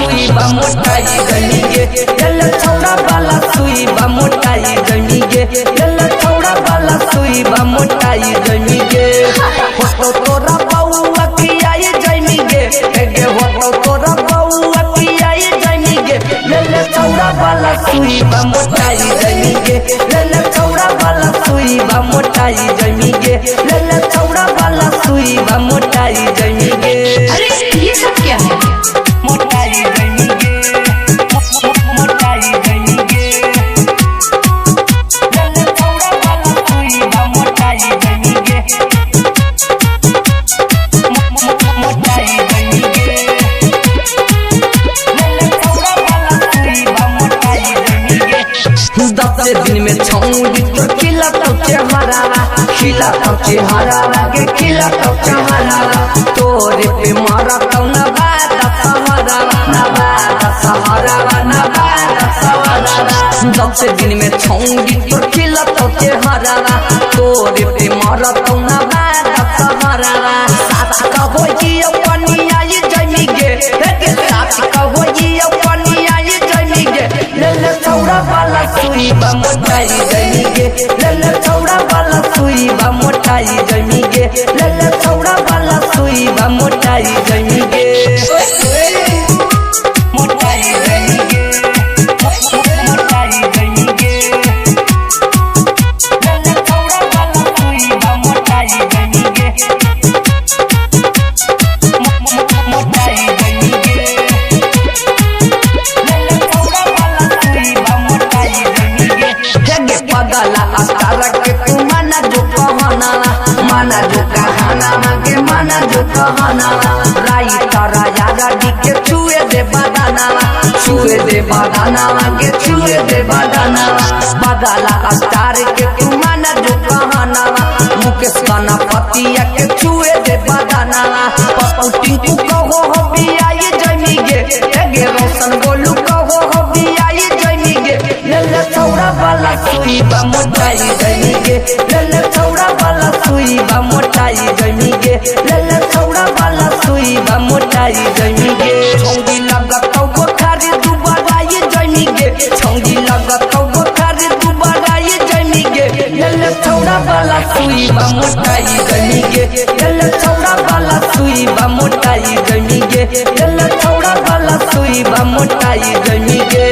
सुई बा मोटाई जमी गे लेल छौड़ा वाला सुई बा मोटाई जमी गे लेल छौड़ा वाला सुई बा मोटाई जमी गे फोटो तोरा बउआ कियाई जमी गे गे फोटो तोरा बउआ कियाई जमी गे लेल छौड़ा वाला सुई बा मोटाई जमी गे लेल छौड़ा वाला सुई बा मोटाई जमी गे लेल छौड़ा वाला सुई बा मोटाई जमी गे। अरे ये सब क्या है? मोटाई जमी गे मोटाई जमी गे लेल छौड़ा वाला सुई बा मोटाई जमी गे मोटाई जमी गे लेल छौड़ा वाला सुई बा मोटाई जमी गे। 10 दिन में छौड़ी तो खिला तो चेहरा खिला तो चेहरा के खिला तो चेहरा तोरे पे मारा तो नवादा सहारा नवादा सहारा नवादा सहारा 10 दिन में छौड़ी तो खिला तो चेहरा तोरे पे मारा तो नवादा सहारा साथ कहो ये पनिया ये जमी गे के साथ कहो ये पनिया ये जमी गे लेल छौड़ा वाला सुई बा मोटाई जमी गे लेल छौड़ा वाला सुई बा मोटाई जमी गे लेल छौड़ा वाला सुई बा मोटाई जमी गे मोटाई जमी गे मोटाई जमी गे लेल छौड़ा वाला सुई बा मोटाई जमी गे मोटाई जमी गे लेल छौड़ा वाला सुई बा मोटाई जमी गे। जगे पगला अस्तारा के तू माना जो कहना के माना जो कहना राई तारा यारा दी के छुए दे बदाना के छुए दे बदाना पगला अस्तार के तू माना जो कहना मुकेश काना पतिया के छुए दे बदाना पप्पू टिंकू कहो हो बियाई जमी गे गे रोशन गोलू कहो हो बियाई जमी गे लेल छौड़ा वाला सुई बा मोटाई जमी गे लेल छौड़ा वाला सुई बा मोटाई जमी गे लेल छौड़ा वाला सुई बा मोटाई जमी गे छौड़ी लगतौ गोखारी दुबाराई जमी गे छौड़ी लगतौ गोखारी दुबाराई जमी गे लेल छौड़ा वाला सुई बा मोटाई जमी गे लेल छौड़ा वाला सुई बा मोटाई जमी गे लेल छौड़ा वाला सुई बा मोटाई जमी गे।